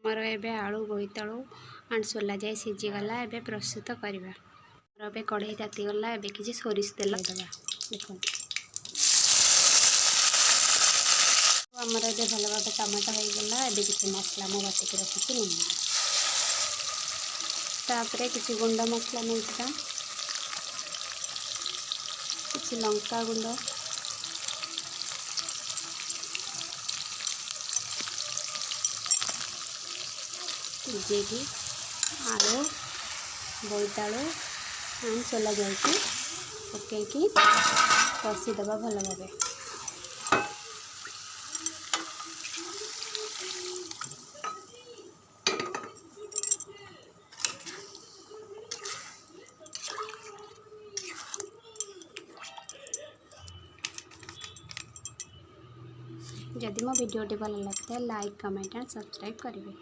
मोर एबे आलू बोईतालू एंड सोला जाए सीझीगला एबे प्रस्तुत करवा। मोर ए कढ़ई तातीगला एबे किसी सोरिष तेल देवा। देखो आमर ए भल भाव टमाटो हो गला। एबे किसी मसला मु बाटिक रखी नहीं तापर किसी गुंड मसला नहीं किसी लंका गुंड जी आलू बोईतालू एंड सोला जाइए पकईकि कषिदेवा भल भाव। जदि मो वीडियो भल लगता है लाइक कमेंट एंड सब्सक्राइब करेंगे।